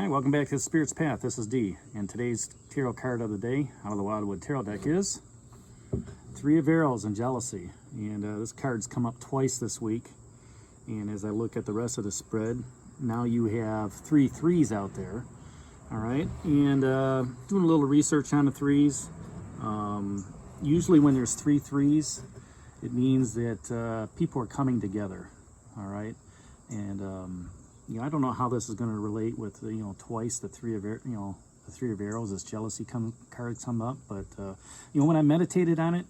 Hi, welcome back to the Spirit's Path. This is D, and today's tarot card of the day out of the Wildwood Tarot deck is Three of Arrows and Jealousy. And this card's come up twice this week. And as I look at the rest of the spread, now you have three threes out there. All right, and doing a little research on the threes. Usually when there's three threes, it means that people are coming together. All right, and I don't know how this is going to relate with twice the three of the Three of Arrows. This jealousy card come up, but when I meditated on it,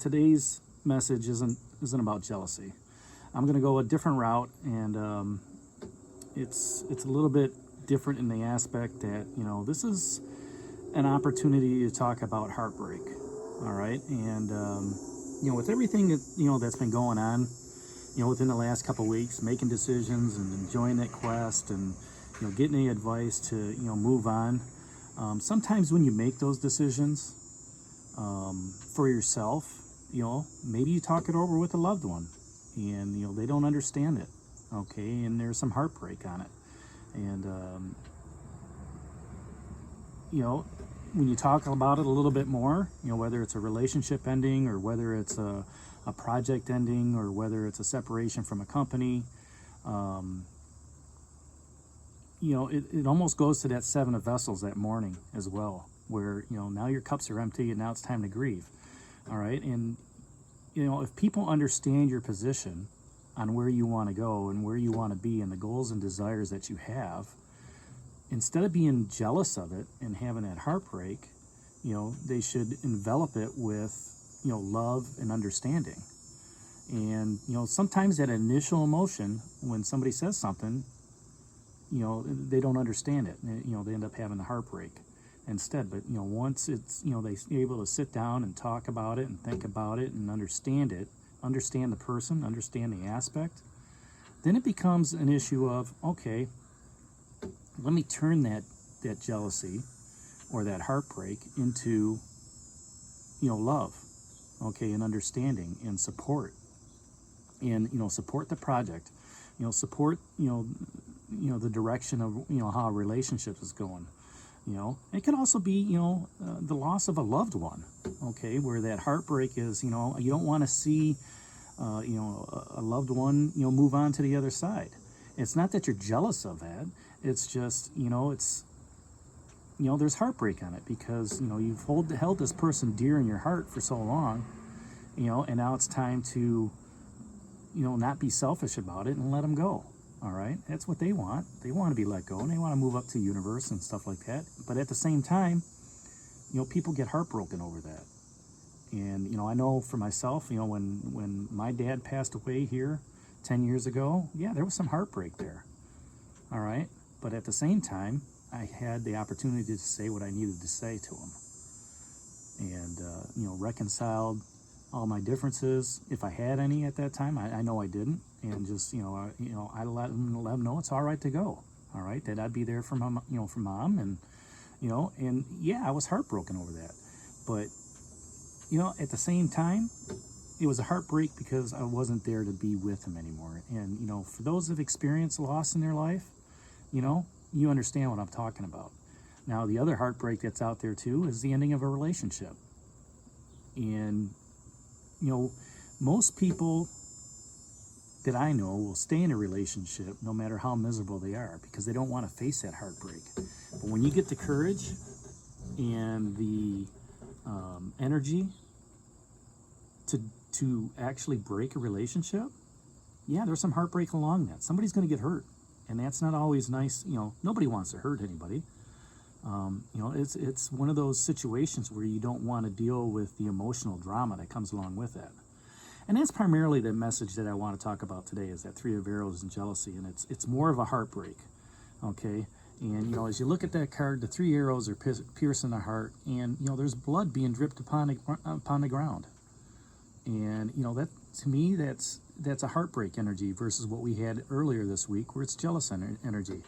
today's message isn't about jealousy. I'm going to go a different route, and it's a little bit different in the aspect that this is an opportunity to talk about heartbreak. All right, and with everything that that's been going on within the last couple of weeks, making decisions and enjoying that quest, and getting any advice to move on. Sometimes when you make those decisions for yourself, maybe you talk it over with a loved one, and they don't understand it. Okay, and there's some heartbreak on it, and when you talk about it a little bit more, whether it's a relationship ending or whether it's a project ending or whether it's a separation from a company, it almost goes to that Seven of Vessels that morning as well, where now your cups are empty and now it's time to grieve. All right, and if people understand your position on where you want to go and where you want to be and the goals and desires that you have, instead of being jealous of it and having that heartbreak, they should envelop it with love and understanding. And sometimes that initial emotion when somebody says something, they don't understand it, they end up having the heartbreak instead. But once it's they're able to sit down and talk about it and think about it and understand the person, understand the aspect, then it becomes an issue of, okay, let me turn that jealousy or that heartbreak into love, okay, and understanding and support, and support the project, support the direction of how a relationship is going. It can also be the loss of a loved one, okay, where that heartbreak is you don't want to see a loved one move on to the other side. It's not that you're jealous of that. It's just it's there's heartbreak on it because you've held this person dear in your heart for so long, and now it's time to not be selfish about it and let them go. All right, that's what they want. They want to be let go and they want to move up to the universe and stuff like that. But at the same time, people get heartbroken over that. And I know for myself, when my dad passed away here 10 years ago, yeah, there was some heartbreak there. All right, but at the same time, I had the opportunity to say what I needed to say to him, and reconciled all my differences if I had any at that time. I know I didn't, and just I let him know it's all right to go. All right, that I'd be there for my for mom, and and yeah, I was heartbroken over that, but at the same time, it was a heartbreak because I wasn't there to be with him anymore. And for those who've experienced loss in their life, you understand what I'm talking about. Now, the other heartbreak that's out there too is the ending of a relationship. And most people that I know will stay in a relationship no matter how miserable they are because they don't want to face that heartbreak. But when you get the courage and the energy to actually break a relationship, yeah, there's some heartbreak along that. Somebody's going to get hurt, and that's not always nice. Nobody wants to hurt anybody. It's one of those situations where you don't want to deal with the emotional drama that comes along with that. And that's primarily the message that I want to talk about today, is that Three of Arrows and Jealousy, and it's more of a heartbreak, okay? And as you look at that card, the three arrows are piercing the heart, and there's blood being dripped upon the ground. And that, to me, that's a heartbreak energy versus what we had earlier this week, where it's jealous energy.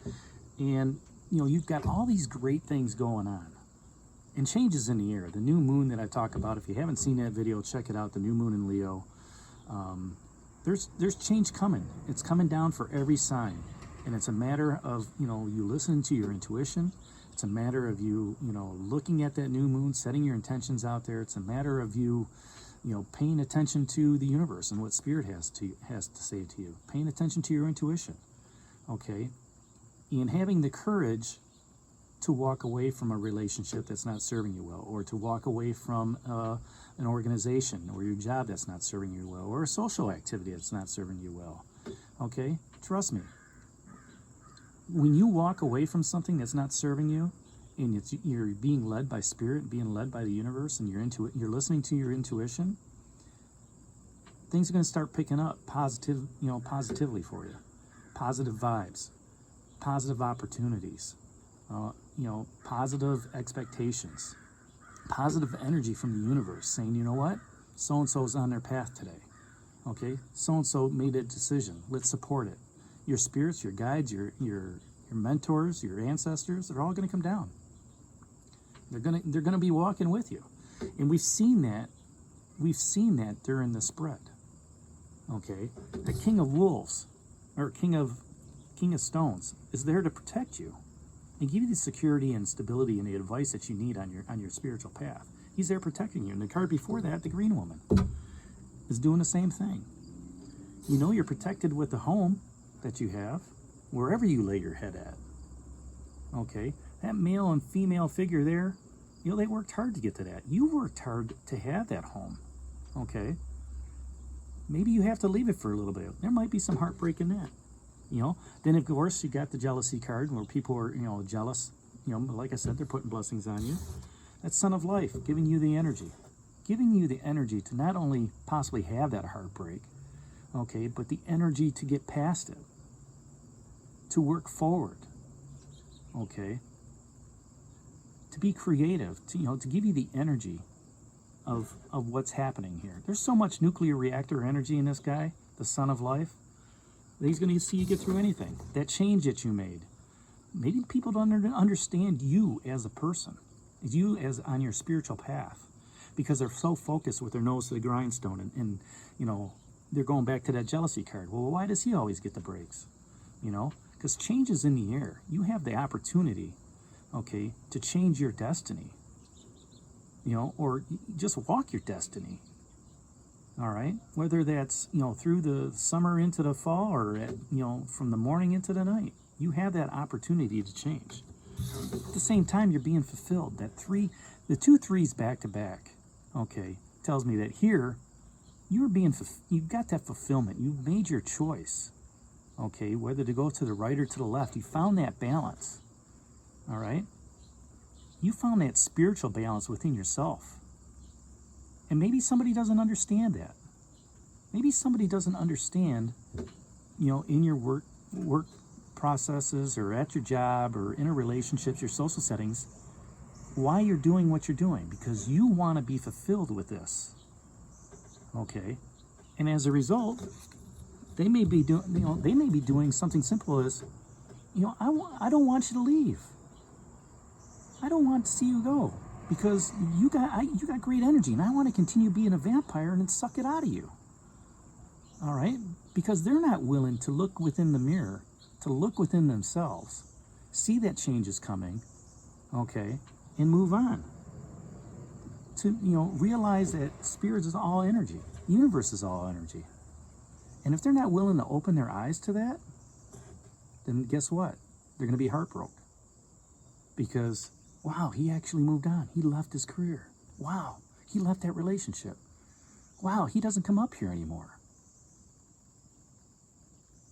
And you've got all these great things going on, and changes in the air. The new moon that I talk about, if you haven't seen that video, check it out. The new moon in Leo. There's change coming. It's coming down for every sign. And it's a matter of, you listening to your intuition. It's a matter of you, looking at that new moon, setting your intentions out there. It's a matter of you, paying attention to the universe and what spirit has to say to you. Paying attention to your intuition, okay? And having the courage to walk away from a relationship that's not serving you well, or to walk away from an organization or your job that's not serving you well, or a social activity that's not serving you well, okay? Trust me. When you walk away from something that's not serving you, and you're being led by spirit, being led by the universe, and you're listening to your intuition, things are going to start picking up positively for you. Positive vibes, positive opportunities, positive expectations, positive energy from the universe saying, you know what, so-and-so's on their path today. Okay, so-and-so made a decision. Let's support it. Your spirits, your guides, your mentors, your ancestors, they're all going to come down. They're going to be walking with you. And we've seen that during the spread. Okay? The King of Wolves, or King of Stones, is there to protect you and give you the security and stability and the advice that you need on your spiritual path. He's there protecting you. And the card before that, the Green Woman, is doing the same thing. You're protected with the home that you have, wherever you lay your head at. Okay? That male and female figure there, they worked hard to get to that. You worked hard to have that home. Okay? Maybe you have to leave it for a little bit. There might be some heartbreak in that. Then of course you got the jealousy card where people are, jealous. Like I said, they're putting blessings on you. That's Son of Life, giving you the energy. Giving you the energy to not only possibly have that heartbreak, okay, but the energy to get past it. To work forward. Okay? To be creative, to give you the energy of what's happening here. There's so much nuclear reactor energy in this guy, the Son of Life, that he's going to see you get through anything. That change that you made. Maybe people don't understand you as a person, you as on your spiritual path, because they're so focused with their nose to the grindstone and they're going back to that jealousy card. Well, why does he always get the breaks? Because change is in the air. You have the opportunity, okay, to change your destiny, or just walk your destiny. All right, whether that's through the summer into the fall, or from the morning into the night, you have that opportunity to change. At the same time, you're being fulfilled. The 2 3s back to back, okay, tells me that here you've got that fulfillment. You've made your choice. Okay, whether to go to the right or to the left, you found that balance. All right, you found that spiritual balance within yourself. And maybe somebody doesn't understand that. Maybe somebody doesn't understand, in your work processes, or at your job, or in a relationships, your social settings, why you're doing what you're doing, because you want to be fulfilled with this. Okay, and as a result, they may be doing something simple as, I don't want you to leave. I don't want to see you go, because you got great energy, and I want to continue being a vampire and suck it out of you. All right, because they're not willing to look within the mirror, to look within themselves, see that change is coming, okay, and move on. To realize that spirit is all energy, the universe is all energy. And if they're not willing to open their eyes to that, then guess what? They're going to be heartbroken. Because, wow, he actually moved on. He left his career. Wow, he left that relationship. Wow, he doesn't come up here anymore.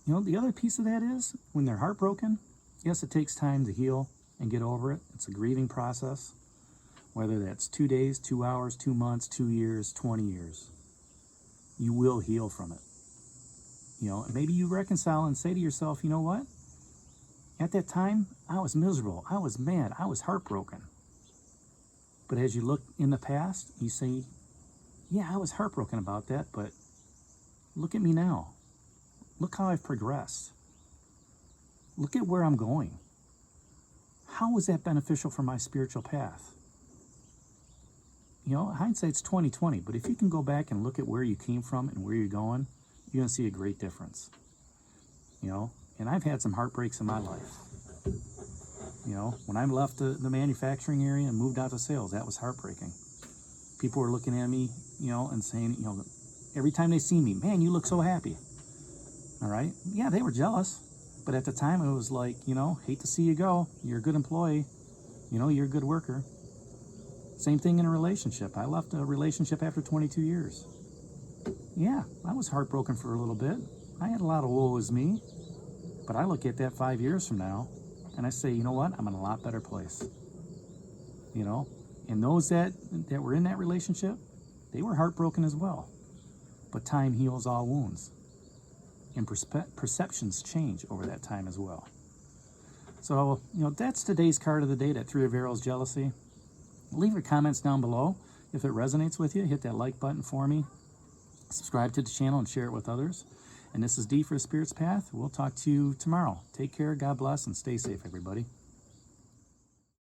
The other piece of that is, when they're heartbroken, yes, it takes time to heal and get over it. It's a grieving process. Whether that's 2 days, 2 hours, 2 months, 2 years, 20 years. You will heal from it. Maybe you reconcile and say to yourself, you know what? At that time, I was miserable. I was mad. I was heartbroken. But as you look in the past, you say, yeah, I was heartbroken about that, but look at me now. Look how I've progressed. Look at where I'm going. How was that beneficial for my spiritual path? Hindsight's 20/20, but if you can go back and look at where you came from and where you're going, you're going to see a great difference. And I've had some heartbreaks in my life. You know, when I left the manufacturing area and moved out to sales, that was heartbreaking. People were looking at me, you know, and saying, you know, every time they see me, man, you look so happy. All right. Yeah, they were jealous. But at the time, it was like, you know, hate to see you go. You're a good employee. You know, you're a good worker. Same thing in a relationship. I left a relationship after 22 years. Yeah, I was heartbroken for a little bit. I had a lot of woe is me. But I look at that 5 years from now, and I say, you know what? I'm in a lot better place. You know? And those that were in that relationship, they were heartbroken as well. But time heals all wounds. And perceptions change over that time as well. So, you know, that's today's card of the day, that Three of Arrows, jealousy. Leave your comments down below. If it resonates with you, hit that like button for me. Subscribe to the channel and share it with others. And this is D for Spirit's Path. We'll talk to you tomorrow. Take care, God bless, and stay safe, everybody.